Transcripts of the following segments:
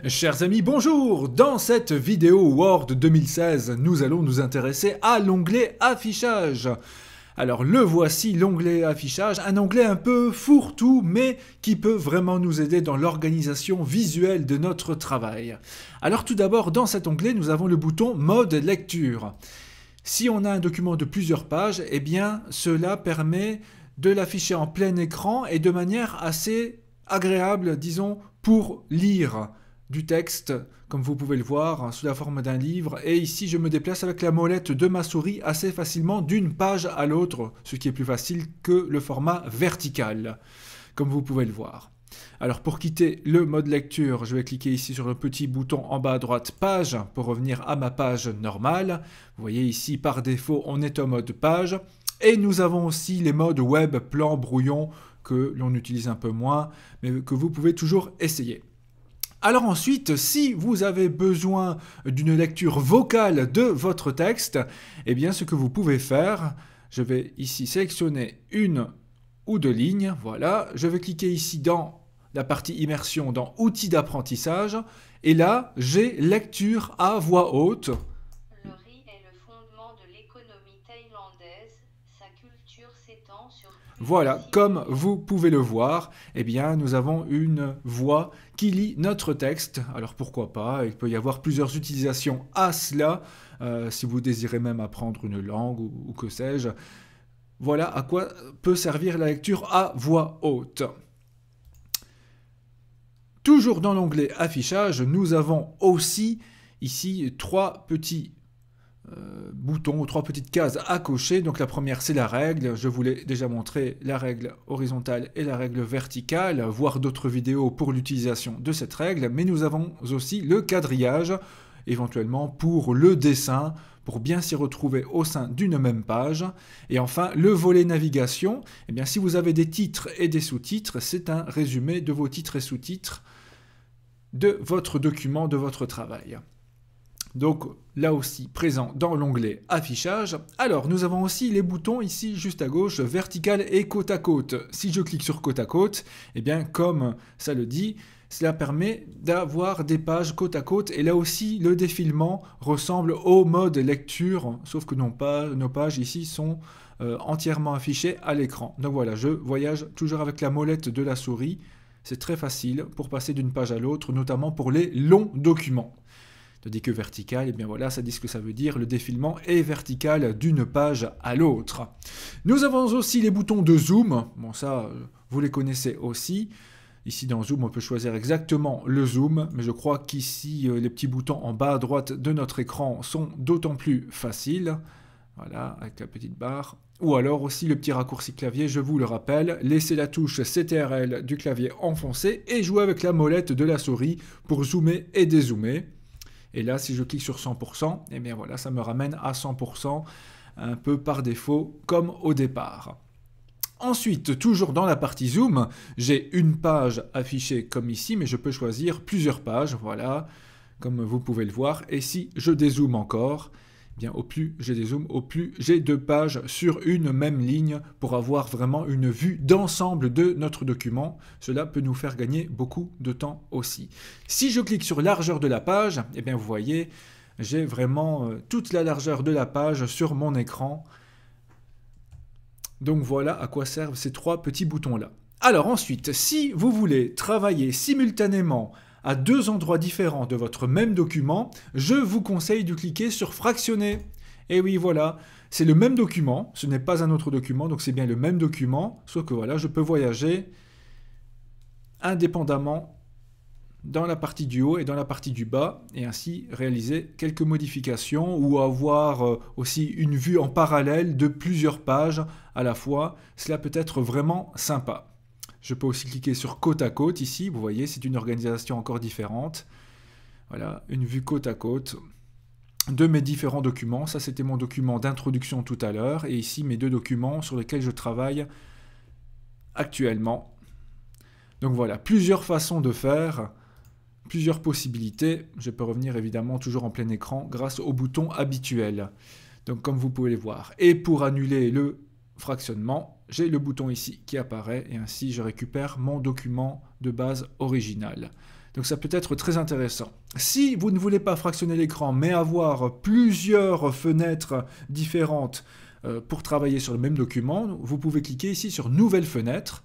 Chers amis, bonjour! Dans cette vidéo Word 2016, nous allons nous intéresser à l'onglet Affichage. Alors le voici, l'onglet Affichage, un onglet un peu fourre-tout, mais qui peut vraiment nous aider dans l'organisation visuelle de notre travail. Alors tout d'abord, dans cet onglet, nous avons le bouton Mode lecture. Si on a un document de plusieurs pages, eh bien cela permet de l'afficher en plein écran et de manière assez agréable, disons, pour lire du texte, comme vous pouvez le voir, sous la forme d'un livre. Et ici, je me déplace avec la molette de ma souris assez facilement d'une page à l'autre, ce qui est plus facile que le format vertical, comme vous pouvez le voir. Alors pour quitter le mode lecture, je vais cliquer ici sur le petit bouton en bas à droite page pour revenir à ma page normale. Vous voyez ici, par défaut, on est en mode page. Et nous avons aussi les modes web, plan, brouillon, que l'on utilise un peu moins, mais que vous pouvez toujours essayer. Alors ensuite, si vous avez besoin d'une lecture vocale de votre texte, eh bien ce que vous pouvez faire, je vais ici sélectionner une ou deux lignes, voilà, je vais cliquer ici dans la partie immersion, dans outils d'apprentissage, et là, j'ai lecture à voix haute. Le riz est le fondement de l'économie thaïlandaise, sa culture s'étend sur... Voilà, comme vous pouvez le voir, eh bien, nous avons une voix qui lit notre texte. Alors pourquoi pas, il peut y avoir plusieurs utilisations à cela, si vous désirez même apprendre une langue ou que sais-je. Voilà à quoi peut servir la lecture à voix haute. Toujours dans l'onglet Affichage, nous avons aussi ici trois petits boutons, trois petites cases à cocher. Donc la première, c'est la règle. Je vous l'ai déjà montré, la règle horizontale et la règle verticale, voir d'autres vidéos pour l'utilisation de cette règle. Mais nous avons aussi le quadrillage, éventuellement pour le dessin, pour bien s'y retrouver au sein d'une même page. Et enfin, le volet navigation. Eh bien, si vous avez des titres et des sous-titres, c'est un résumé de vos titres et sous-titres de votre document, de votre travail. Donc là aussi présent dans l'onglet affichage. Alors nous avons aussi les boutons ici juste à gauche, vertical et côte à côte. Si je clique sur côte à côte, eh bien comme ça le dit, cela permet d'avoir des pages côte à côte. Et là aussi le défilement ressemble au mode lecture, sauf que nos pages ici sont entièrement affichées à l'écran. Donc voilà, je voyage toujours avec la molette de la souris. C'est très facile pour passer d'une page à l'autre, notamment pour les longs documents. Tandis que vertical, eh bien voilà, ça dit ce que ça veut dire, le défilement est vertical d'une page à l'autre. Nous avons aussi les boutons de zoom, bon ça, vous les connaissez aussi. Ici dans zoom, on peut choisir exactement le zoom, mais je crois qu'ici, les petits boutons en bas à droite de notre écran sont d'autant plus faciles. Voilà, avec la petite barre. Ou alors aussi le petit raccourci clavier, je vous le rappelle, laissez la touche CTRL du clavier enfoncée et jouez avec la molette de la souris pour zoomer et dézoomer. Et là, si je clique sur 100%, eh bien voilà, ça me ramène à 100%, un peu par défaut, comme au départ. Ensuite, toujours dans la partie zoom, j'ai une page affichée comme ici, mais je peux choisir plusieurs pages, voilà, comme vous pouvez le voir. Et si je dézoome encore, eh bien au plus j'ai des zooms, au plus j'ai deux pages sur une même ligne pour avoir vraiment une vue d'ensemble de notre document. Cela peut nous faire gagner beaucoup de temps aussi. Si je clique sur largeur de la page, eh bien vous voyez, j'ai vraiment toute la largeur de la page sur mon écran. Donc voilà à quoi servent ces trois petits boutons-là. Alors ensuite, si vous voulez travailler simultanément à deux endroits différents de votre même document, je vous conseille de cliquer sur fractionner. Et oui, voilà, c'est le même document, ce n'est pas un autre document, donc c'est bien le même document, sauf que voilà, je peux voyager indépendamment dans la partie du haut et dans la partie du bas, et ainsi réaliser quelques modifications ou avoir aussi une vue en parallèle de plusieurs pages à la fois. Cela peut être vraiment sympa. Je peux aussi cliquer sur côte à côte ici, vous voyez, c'est une organisation encore différente. Voilà, une vue côte à côte de mes différents documents. Ça, c'était mon document d'introduction tout à l'heure, et ici mes deux documents sur lesquels je travaille actuellement. Donc voilà, plusieurs façons de faire, plusieurs possibilités. Je peux revenir évidemment toujours en plein écran grâce au bouton habituel. Donc comme vous pouvez le voir. Et pour annuler le fractionnement, j'ai le bouton ici qui apparaît et ainsi je récupère mon document de base original. Donc ça peut être très intéressant. Si vous ne voulez pas fractionner l'écran, mais avoir plusieurs fenêtres différentes pour travailler sur le même document, vous pouvez cliquer ici sur Nouvelle fenêtre.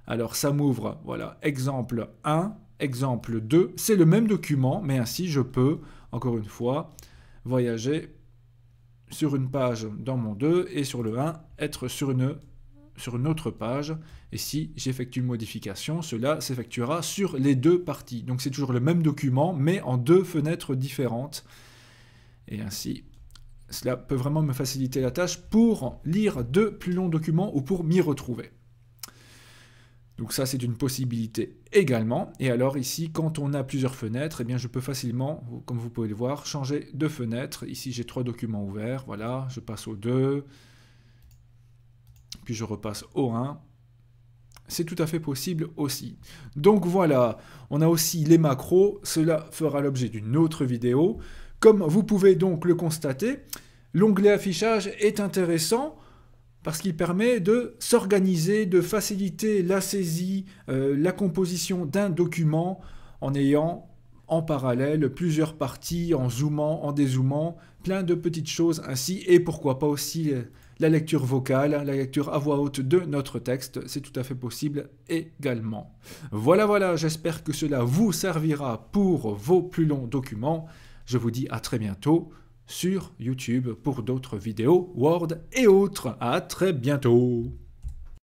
Alors ça m'ouvre, voilà, exemple 1, exemple 2. C'est le même document, mais ainsi je peux, encore une fois, voyager sur une page dans mon 2 et sur le 1, être sur une autre page. Et si j'effectue une modification, cela s'effectuera sur les deux parties. Donc c'est toujours le même document, mais en deux fenêtres différentes. Et ainsi, cela peut vraiment me faciliter la tâche pour lire de plus longs documents ou pour m'y retrouver. Donc ça, c'est une possibilité également. Et alors ici, quand on a plusieurs fenêtres, eh bien, je peux facilement, comme vous pouvez le voir, changer de fenêtre. Ici, j'ai 3 documents ouverts. Voilà, je passe au 2. Puis je repasse au 1. C'est tout à fait possible aussi. Donc voilà, on a aussi les macros. Cela fera l'objet d'une autre vidéo. Comme vous pouvez donc le constater, l'onglet affichage est intéressant parce qu'il permet de s'organiser, de faciliter la saisie, la composition d'un document en ayant en parallèle plusieurs parties, en zoomant, en dézoomant, plein de petites choses ainsi, et pourquoi pas aussi la lecture vocale, la lecture à voix haute de notre texte, c'est tout à fait possible également. Voilà, j'espère que cela vous servira pour vos plus longs documents. Je vous dis à très bientôt sur YouTube pour d'autres vidéos Word et autres. À très bientôt.